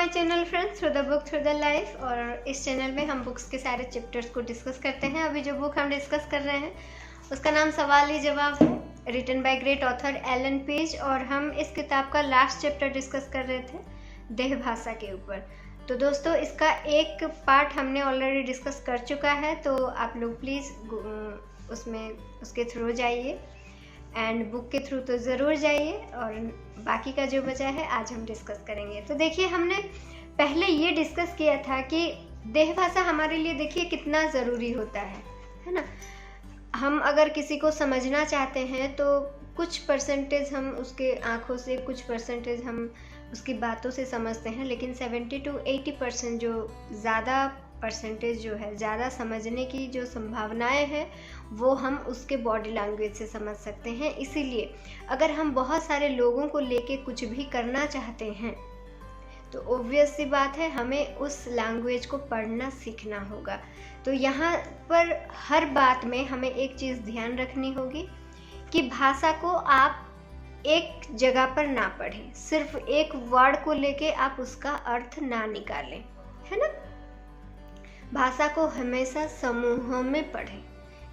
Channel friends, through the book through the life. और इस channel में हम बुक्स के सारे चैप्टर्स को डिस्कस करते हैं। अभी जो बुक हम डिस्कस कर रहे हैं उसका नाम सवाल ही जवाब है, written by great author Allan Pease. और हम इस किताब का लास्ट चैप्टर डिस्कस कर रहे थे देह भाषा के ऊपर। तो दोस्तों, इसका एक पार्ट हमने ऑलरेडी डिस्कस कर चुका है, तो आप लोग प्लीज़ उसके थ्रू जाइए एंड बुक के थ्रू तो ज़रूर जाइए। और बाकी का जो बचा है आज हम डिस्कस करेंगे। तो देखिए, हमने पहले ये डिस्कस किया था कि देह भाषा हमारे लिए देखिए कितना ज़रूरी होता है ना। हम अगर किसी को समझना चाहते हैं तो कुछ परसेंटेज हम उसके आँखों से, कुछ परसेंटेज हम उसकी बातों से समझते हैं, लेकिन 70 to 80% जो ज़्यादा परसेंटेज जो है, ज़्यादा समझने की जो संभावनाएं हैं वो हम उसके बॉडी लैंग्वेज से समझ सकते हैं। इसीलिए अगर हम बहुत सारे लोगों को लेके कुछ भी करना चाहते हैं तो ऑब्वियस सी बात है हमें उस लैंग्वेज को पढ़ना सीखना होगा। तो यहाँ पर हर बात में हमें एक चीज़ ध्यान रखनी होगी कि भाषा को आप एक जगह पर ना पढ़ें, सिर्फ एक वर्ड को लेके आप उसका अर्थ ना निकालें, है ना। भाषा को हमेशा समूहों में पढ़ें,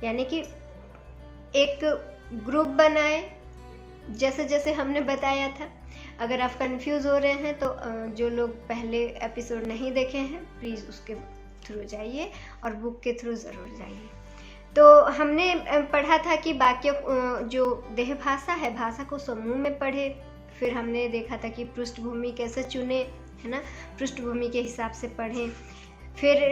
यानी कि एक ग्रुप बनाएं। जैसे जैसे हमने बताया था, अगर आप कंफ्यूज हो रहे हैं तो जो लोग पहले एपिसोड नहीं देखे हैं प्लीज़ उसके थ्रू जाइए और बुक के थ्रू ज़रूर जाइए। तो हमने पढ़ा था कि वाक्य जो देह भाषा है, भाषा को समूह में पढ़े। फिर हमने देखा था कि पृष्ठभूमि कैसे चुने, है ना, पृष्ठभूमि के हिसाब से पढ़ें। फिर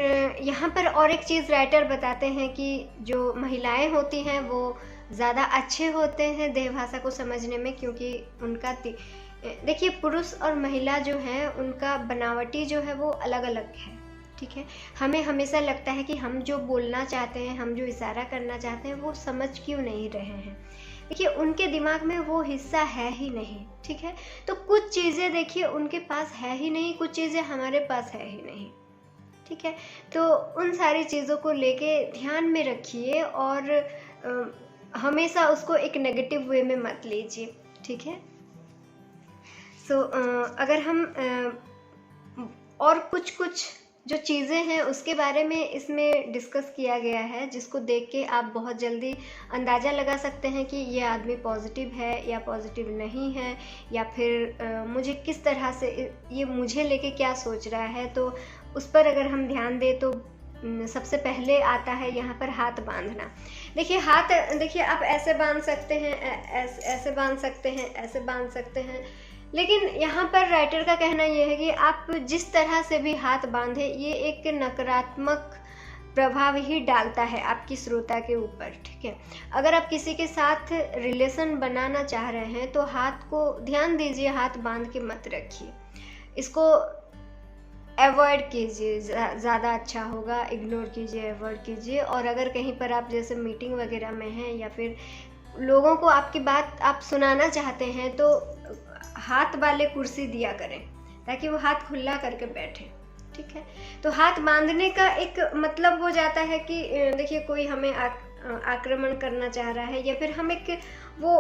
यहाँ पर और एक चीज़ राइटर बताते हैं कि जो महिलाएं होती हैं वो ज़्यादा अच्छे होते हैं देह भाषा को समझने में, क्योंकि उनका देखिए पुरुष और महिला जो है उनका बनावटी जो है वो अलग अलग है, ठीक है। हमें हमेशा लगता है कि हम जो बोलना चाहते हैं, हम जो इशारा करना चाहते हैं वो समझ क्यों नहीं रहे हैं। देखिए उनके दिमाग में वो हिस्सा है ही नहीं, ठीक है। तो कुछ चीज़ें देखिए उनके पास है ही नहीं, कुछ चीज़ें हमारे पास है ही नहीं, ठीक है। तो उन सारी चीज़ों को लेके ध्यान में रखिए और हमेशा उसको एक नेगेटिव वे में मत लीजिए, ठीक है। सो अगर हम और कुछ जो चीज़ें हैं उसके बारे में इसमें डिस्कस किया गया है, जिसको देख के आप बहुत जल्दी अंदाज़ा लगा सकते हैं कि ये आदमी पॉजिटिव है या पॉजिटिव नहीं है, या फिर मुझे किस तरह से ये मुझे लेके क्या सोच रहा है। तो उस पर अगर हम ध्यान दें तो सबसे पहले आता है यहाँ पर हाथ बांधना। देखिए हाथ, देखिए आप ऐसे बांध सकते हैं, ऐसे बांध सकते हैं, ऐसे बांध सकते हैं, लेकिन यहाँ पर राइटर का कहना यह है कि आप जिस तरह से भी हाथ बांधे ये एक नकारात्मक प्रभाव ही डालता है आपकी श्रोता के ऊपर, ठीक है। अगर आप किसी के साथ रिलेशन बनाना चाह रहे हैं तो हाथ को ध्यान दीजिए, हाथ बांध के मत रखिए, इसको अवॉइड कीजिए, ज़्यादा अच्छा होगा। इग्नोर कीजिए, अवॉइड कीजिए। और अगर कहीं पर आप जैसे मीटिंग वगैरह में हैं या फिर लोगों को आपकी बात आप सुनाना चाहते हैं तो हाथ वाले कुर्सी दिया करें ताकि वो हाथ खुला करके बैठे, ठीक है। तो हाथ बांधने का एक मतलब हो जाता है कि देखिए कोई हमें आक्रमण करना चाह रहा है, या फिर हम एक वो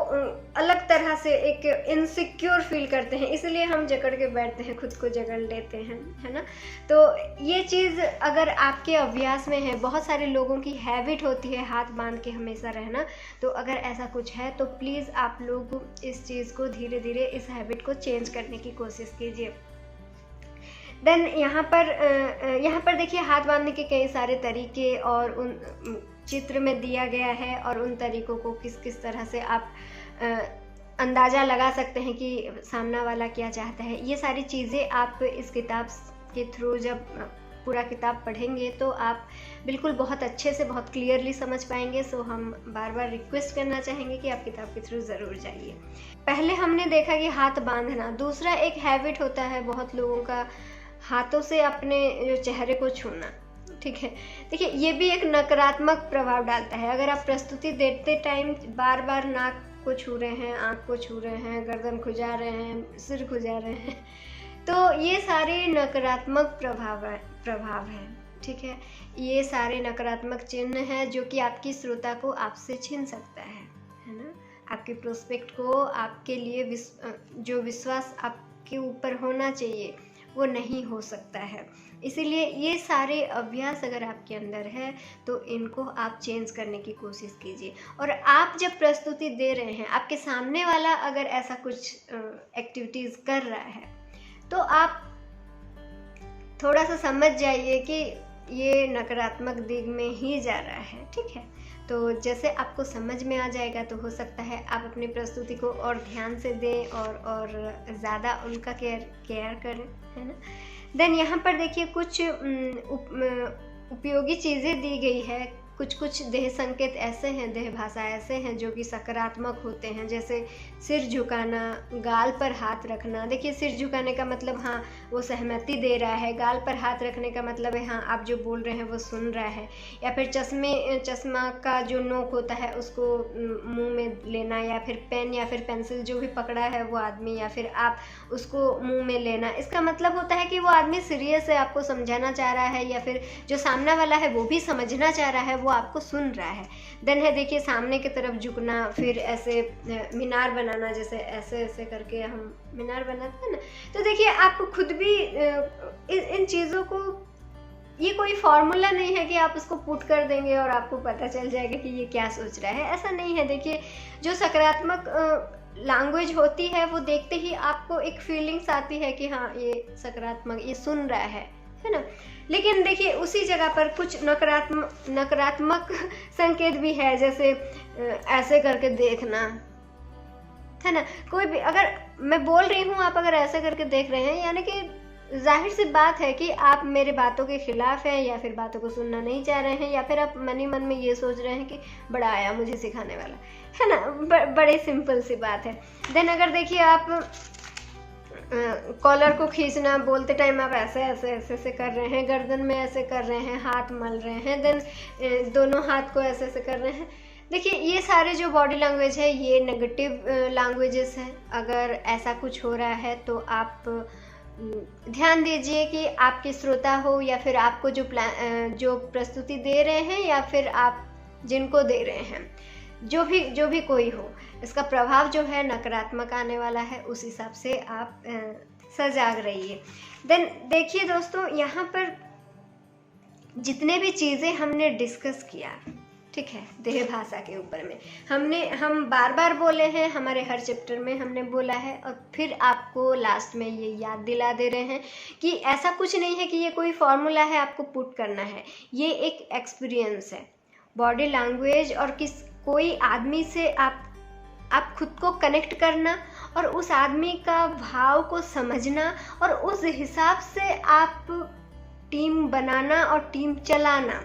अलग तरह से एक इनसिक्योर फील करते हैं, इसलिए हम जकड़ के बैठते हैं, खुद को जकड़ लेते हैं, है ना। तो ये चीज़ अगर आपके अभ्यास में है, बहुत सारे लोगों की हैबिट होती है हाथ बांध के हमेशा रहना, तो अगर ऐसा कुछ है तो प्लीज़ आप लोग इस चीज़ को धीरे धीरे, इस हैबिट को चेंज करने की कोशिश कीजिए। देन यहाँ पर देखिए हाथ बांधने के कई सारे तरीके और उन चित्र में दिया गया है, और उन तरीकों को किस किस तरह से आप अंदाज़ा लगा सकते हैं कि सामना वाला क्या चाहता है। ये सारी चीज़ें आप इस किताब के थ्रू जब पूरा किताब पढ़ेंगे तो आप बिल्कुल बहुत अच्छे से, बहुत क्लियरली समझ पाएंगे। सो हम बार बार रिक्वेस्ट करना चाहेंगे कि आप किताब के थ्रू ज़रूर जाइए। पहले हमने देखा कि हाथ बांधना। दूसरा एक हैबिट होता है बहुत लोगों का, हाथों से अपने जो चेहरे को छूना, ठीक है। देखिए ये भी एक नकारात्मक प्रभाव डालता है। अगर आप प्रस्तुति देते टाइम बार बार नाक को छू रहे हैं, आँख को छू रहे हैं, गर्दन खुजा रहे हैं, सिर खुजा रहे हैं, तो ये सारे नकारात्मक प्रभाव है, ठीक है। ये सारे नकारात्मक चिन्ह हैं जो कि आपकी श्रोता को आपसे छीन सकता है ना। आपके प्रोस्पेक्ट को, आपके लिए जो विश्वास आपके ऊपर होना चाहिए वो नहीं हो सकता है। इसीलिए ये सारे अभ्यास अगर आपके अंदर है तो इनको आप चेंज करने की कोशिश कीजिए। और आप जब प्रस्तुति दे रहे हैं, आपके सामने वाला अगर ऐसा कुछ एक्टिविटीज़ कर रहा है तो आप थोड़ा सा समझ जाइए कि ये नकारात्मक दिग में ही जा रहा है, ठीक है। तो जैसे आपको समझ में आ जाएगा तो हो सकता है आप अपनी प्रस्तुति को और ध्यान से दें और ज़्यादा उनका केयर करें, है ना। देन यहाँ पर देखिए कुछ उपयोगी चीज़ें दी गई है। कुछ देह संकेत ऐसे हैं, देह भाषा ऐसे हैं जो कि सकारात्मक होते हैं, जैसे सिर झुकाना, गाल पर हाथ रखना। देखिए सिर झुकाने का मतलब हाँ वो सहमति दे रहा है, गाल पर हाथ रखने का मतलब है हाँ आप जो बोल रहे हैं वो सुन रहा है। या फिर चश्मा का जो नोक होता है उसको मुंह में लेना, या फिर पेन या फिर पेंसिल जो भी पकड़ा है वो आदमी या फिर आप उसको मुंह में लेना। इसका मतलब होता है कि वो आदमी सीरियस है, आपको समझाना चाह रहा है, या फिर जो सामने वाला है वो भी समझना चाह रहा है, वो आपको सुन रहा है। देन है देखिए सामने की तरफ झुकना, फिर ऐसे मीनार बनाना, जैसे ऐसे ऐसे करके हम मीनार बनाते हैं ना। तो देखिए आप खुद भी इन चीज़ों को, ये कोई फॉर्मूला नहीं है कि आप उसको पुट कर देंगे और आपको पता चल जाएगा कि ये क्या सोच रहा है, ऐसा नहीं है। देखिए जो सकारात्मक लैंग्वेज होती है वो देखते ही आपको एक फीलिंग्स आती है कि हाँ ये सकारात्मक, ये सुन रहा है ना। लेकिन देखिए उसी जगह पर कुछ नकारात्मक संकेत भी है, जैसे ऐसे करके देखना, है ना। कोई भी, अगर मैं बोल रही हूँ आप अगर ऐसे करके देख रहे हैं, यानी कि जाहिर सी बात है कि आप मेरे बातों के खिलाफ हैं, या फिर बातों को सुनना नहीं चाह रहे हैं, या फिर आप मन ही मन में ये सोच रहे हैं कि बड़ा आया मुझे सिखाने वाला, है ना। बड़ी सिंपल सी बात है। देन अगर देखिए आप कॉलर को खींचना, बोलते टाइम आप ऐसे ऐसे ऐसे ऐसे कर रहे हैं, गर्दन में ऐसे कर रहे हैं, हाथ मल रहे हैं, देन दोनों हाथ को ऐसे ऐसे कर रहे हैं। देखिए ये सारे जो बॉडी लैंग्वेज है ये नेगेटिव लैंग्वेजेस हैं। अगर ऐसा कुछ हो रहा है तो आप ध्यान दीजिए कि आपके श्रोता हो, या फिर आपको जो प्रस्तुति दे रहे हैं, या फिर आप जिनको दे रहे हैं, जो भी कोई हो, इसका प्रभाव जो है नकारात्मक आने वाला है। उस हिसाब से आप सजाग रहिए। देन देखिए दोस्तों, यहाँ पर जितने भी चीज़ें हमने डिस्कस किया, ठीक है, देह भाषा के ऊपर में हम बार बार बोले हैं, हमारे हर चैप्टर में हमने बोला है, और फिर आपको लास्ट में ये याद दिला दे रहे हैं कि ऐसा कुछ नहीं है कि ये कोई फॉर्मूला है आपको पुट करना है। ये एक एक्सपीरियंस है। बॉडी लैंग्वेज और कोई आदमी से आप खुद को कनेक्ट करना, और उस आदमी का भाव को समझना, और उस हिसाब से आप टीम बनाना और टीम चलाना।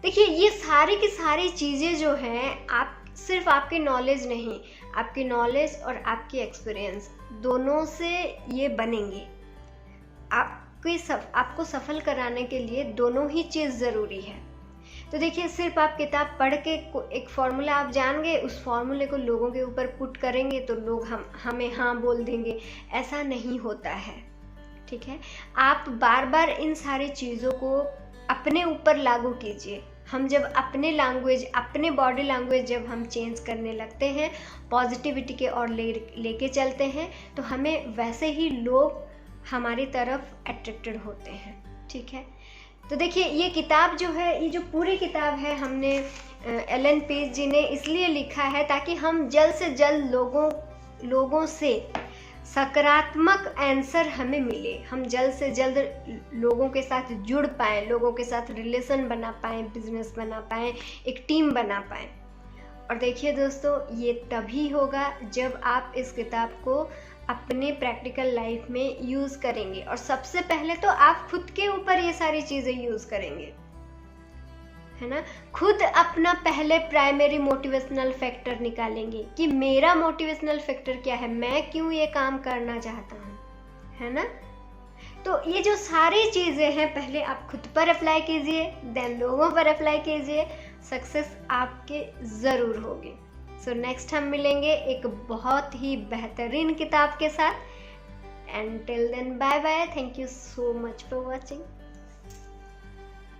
देखिए ये सारी की सारी चीज़ें जो हैं, आप सिर्फ आपकी नॉलेज नहीं, आपकी नॉलेज और आपकी एक्सपीरियंस दोनों से ये बनेंगे। आपको सफल कराने के लिए दोनों ही चीज़ ज़रूरी है। तो देखिए सिर्फ आप किताब पढ़ के एक फॉर्मूला आप जान गए, उस फॉर्मूले को लोगों के ऊपर पुट करेंगे तो लोग हमें हाँ बोल देंगे, ऐसा नहीं होता है, ठीक है। आप बार बार इन सारी चीज़ों को अपने ऊपर लागू कीजिए। हम जब अपने बॉडी लैंग्वेज जब हम चेंज करने लगते हैं, पॉजिटिविटी के और लेके चलते हैं, तो हमें वैसे ही लोग हमारी तरफ अट्रैक्टेड होते हैं, ठीक है। तो देखिए ये किताब जो है, ये जो पूरी किताब है, हमने एलन पेज जी ने इसलिए लिखा है ताकि हम जल्द से जल्द लोगों से सकारात्मक आंसर हमें मिले, हम जल्द से जल्द लोगों के साथ जुड़ पाएँ, लोगों के साथ रिलेशन बना पाएँ, बिजनेस बना पाएँ, एक टीम बना पाएँ। और देखिए दोस्तों, ये तभी होगा जब आप इस किताब को अपने प्रैक्टिकल लाइफ में यूज़ करेंगे, और सबसे पहले तो आप खुद के ऊपर ये सारी चीज़ें यूज़ करेंगे, है ना। खुद अपना पहले प्राइमरी मोटिवेशनल फैक्टर निकालेंगे कि मेरा मोटिवेशनल फैक्टर क्या है, मैं क्यों ये काम करना चाहता हूँ, है ना। तो ये जो सारी चीज़ें हैं पहले आप खुद पर अप्लाई कीजिए, देन लोगों पर अप्लाई कीजिए, सक्सेस आपके ज़रूर होगी। सो नेक्स्ट हम मिलेंगे एक बहुत ही बेहतरीन किताब के साथ। And till then bye bye, thank you so much for watching.